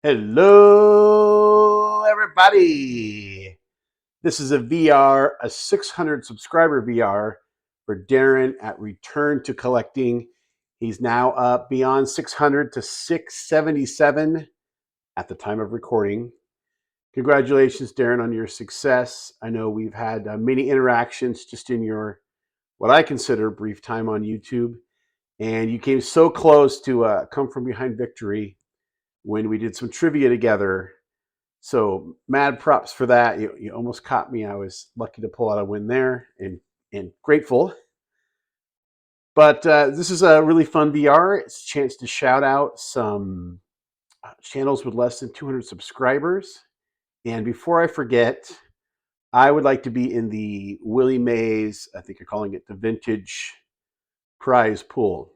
Hello, everybody. This is a VR, a 600 subscriber VR for Darren at Return to Collecting. He's now up beyond 600 to 677 at the time of recording. Congratulations, Darren, on your success. I know we've had many interactions just in your, what I consider, brief time on YouTube. And you came so close to come from behind victory when we did some trivia together. So mad props for that. You almost caught me. I was lucky to pull out a win there and grateful. But this is a really fun VR. It's a chance to shout out some channels with less than 200 subscribers. And before I forget, I would like to be in the Willie Mays, I think you're calling it the vintage prize pool.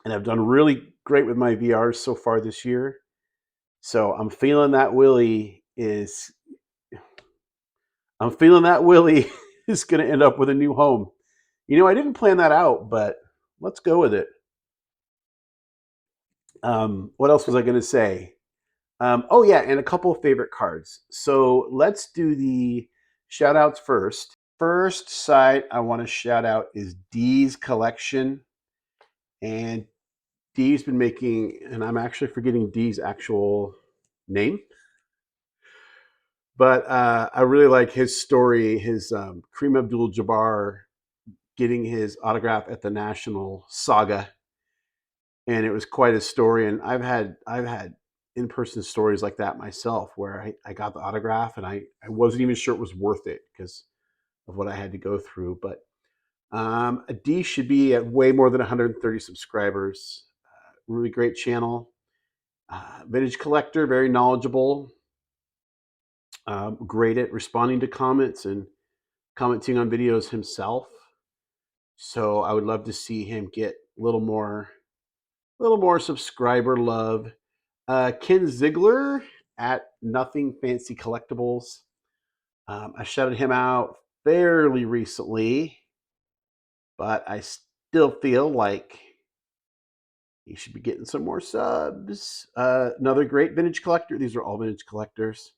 And I've done really great with my VRs so far this year. So I'm feeling that Willie is going to end up with a new home. You know, I didn't plan that out, but let's go with it. What else was I going to say? Oh, yeah, and a couple of favorite cards. So let's do the shout outs first. First site I want to shout out is Dcollection. And Dee's been making, and I'm actually forgetting Dee's actual name, but I really like his story, his Kareem Abdul-Jabbar getting his autograph at the National saga, and it was quite a story. And I've had in-person stories like that myself, where I got the autograph and I wasn't even sure it was worth it because of what I had to go through. But a D should be at way more than 130 subscribers. Really great channel. Vintage collector, very knowledgeable. Great at responding to comments and commenting on videos himself. So I would love to see him get a little more subscriber love. Ken Ziegler at Nothing Fancy Collectibles. I shouted him out fairly recently, but I still feel like he should be getting some more subs. Another great vintage collector. These are all vintage collectors.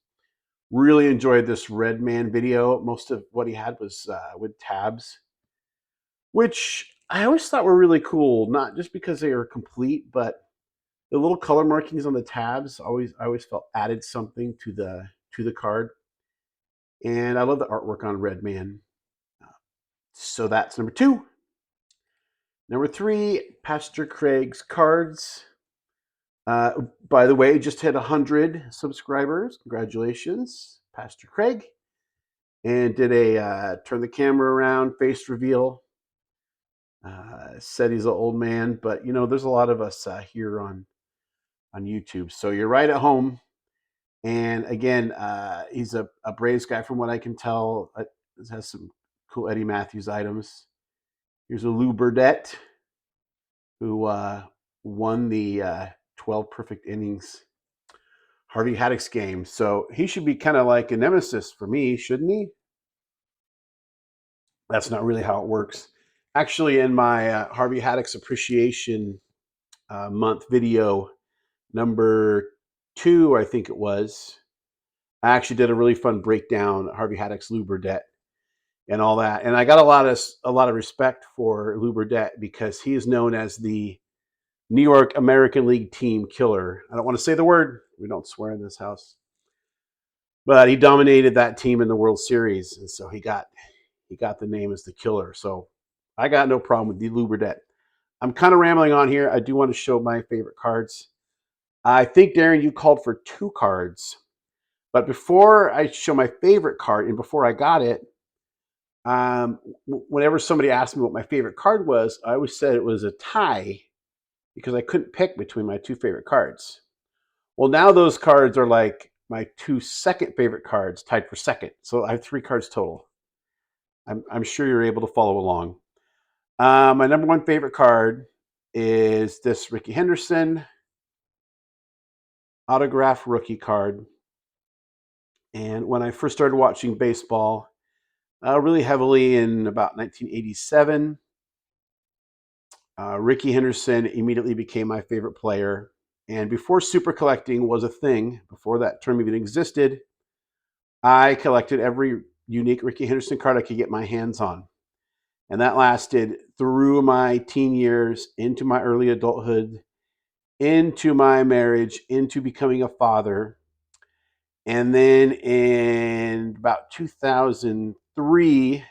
Really enjoyed this Red Man video. Most of what he had was with tabs, which I always thought were really cool, not just because they were complete, but the little color markings on the tabs I always felt added something to the card. And I love the artwork on Red Man. So that's number 2. Number 3, Pastor Craig's cards. By the way, just hit 100 subscribers. Congratulations, Pastor Craig. And did a turn the camera around, face reveal. Said he's an old man, but you know, there's a lot of us here on YouTube. So you're right at home. And again, he's a Braves guy from what I can tell. Has some cool Eddie Matthews items. Here's a Lou Burdett, who won the 12 perfect innings Harvey Haddock's game. So he should be kind of like a nemesis for me, shouldn't he? That's not really how it works. Actually, in my Harvey Haddock's Appreciation Month video, number 2, I think it was, I actually did a really fun breakdown Harvey Haddock's Lou Burdett and all that. And I got a lot of respect for Lou Burdett because he is known as the New York American League team killer. I don't want to say the word. We don't swear in this house. But he dominated that team in the World Series, and so he got the name as the killer. So I got no problem with the Lou Burdett. I'm kind of rambling on here. I do want to show my favorite cards. I think, Darren, you called for 2 cards. But before I show my favorite card, and before I got it, whenever somebody asked me what my favorite card was, I always said it was a tie because I couldn't pick between my 2 favorite cards. Well, now those cards are like my 2 second favorite cards tied for second. So I have 3 cards total. I'm sure you're able to follow along. My number 1 favorite card is this Rickey Henderson autograph rookie card. And when I first started watching baseball, really heavily in about 1987, Rickey Henderson immediately became my favorite player. And before super collecting was a thing, before that term even existed, I collected every unique Rickey Henderson card I could get my hands on. And that lasted through my teen years, into my early adulthood, into my marriage, into becoming a father. And then in about 2003,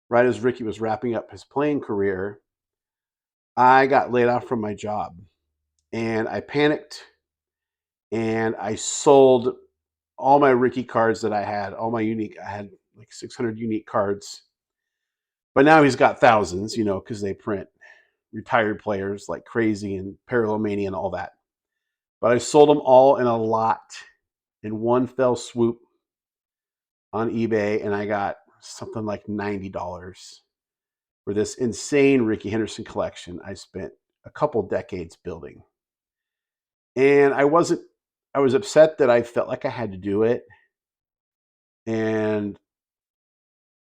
right as Rickey was wrapping up his playing career, I got laid off from my job. And I panicked and I sold all my Rickey cards that I had, I had like 600 unique cards. But now he's got thousands, because they print retired players like crazy and Parallelmania and all that. But I sold them all in a lot in one fell swoop on eBay, and I got something like $90 for this insane Rickey Henderson collection I spent a couple decades building. And I was upset that I felt like I had to do it.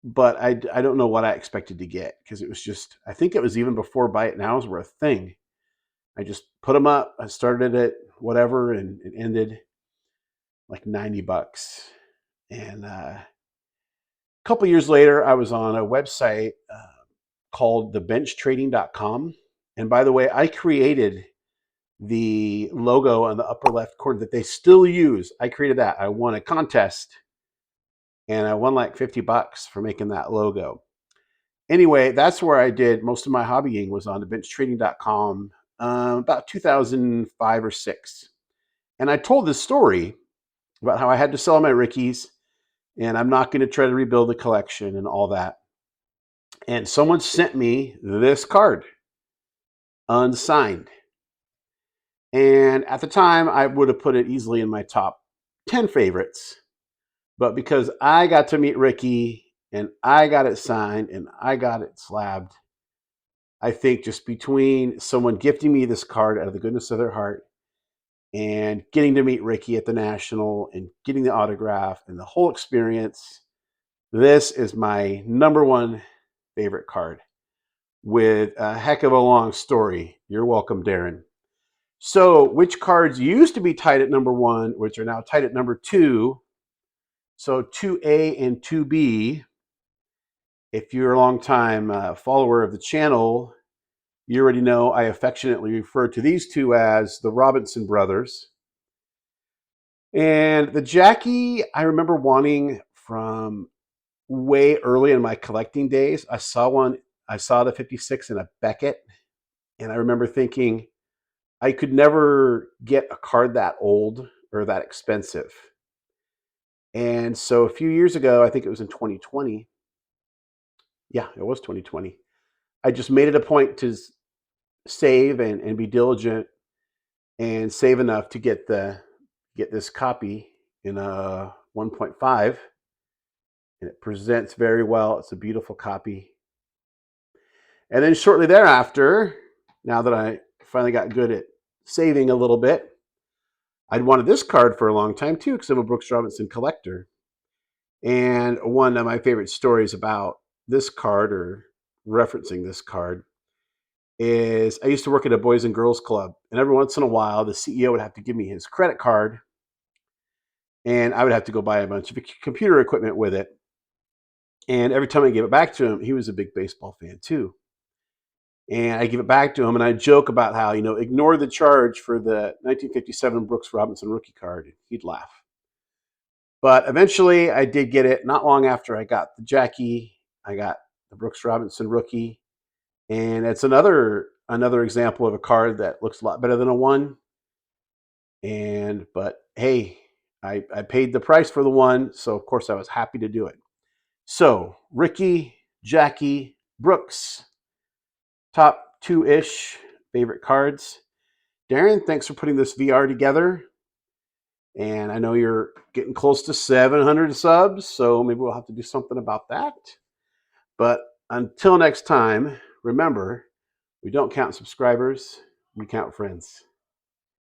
But I don't know what I expected to get, because it was just, I think it was even before Buy It Nows were a thing. I just put them up. I started it, whatever, and it ended like $90. And a couple years later, I was on a website called thebenchtrading.com. And by the way, I created the logo on the upper left corner that they still use. I created that. I won a contest, and I won like $50 for making that logo. Anyway, that's where I did most of my hobbying, was on thebenchtrading.com about 2005 or 6. And I told this story about how I had to sell my Rickeys, and I'm not going to try to rebuild the collection and all that. And someone sent me this card, unsigned. And at the time, I would have put it easily in my top 10 favorites. But because I got to meet Rickey, and I got it signed, and I got it slabbed, I think just between someone gifting me this card out of the goodness of their heart and getting to meet Rickey at the National and getting the autograph and the whole experience, this is my number one favorite card, with a heck of a long story. You're welcome, Darren. So which cards used to be tied at number one, which are now tied at number two? So 2A and 2B, if you're a long-time follower of the channel, you already know I affectionately refer to these two as the Robinson brothers. And the Jackie, I remember wanting from way early in my collecting days. I saw the 56 in a Beckett, and I remember thinking I could never get a card that old or that expensive. And so a few years ago, I think it was in 2020. Yeah, it was 2020. I just made it a point to save and be diligent and save enough to get this copy in a 1.5, and it presents very well. It's a beautiful copy. And then shortly thereafter, now that I finally got good at saving a little bit, I'd wanted this card for a long time too, because I'm a Brooks Robinson collector. And one of my favorite stories about this card, or referencing this card, is I used to work at a Boys and Girls Club, and every once in a while, the CEO would have to give me his credit card, and I would have to go buy a bunch of computer equipment with it. And every time I gave it back to him, he was a big baseball fan too. And I give it back to him, and I joke about how, ignore the charge for the 1957 Brooks Robinson rookie card. He'd laugh. But eventually, I did get it. Not long after I got the Jackie, I got the Brooks Robinson rookie. And it's another example of a card that looks a lot better than a 1. But hey, I paid the price for the 1, so of course I was happy to do it. So Rickey, Jackie, Brooks, top 2-ish favorite cards. Darren, thanks for putting this VR together. And I know you're getting close to 700 subs, so maybe we'll have to do something about that. But until next time, remember, we don't count subscribers, we count friends.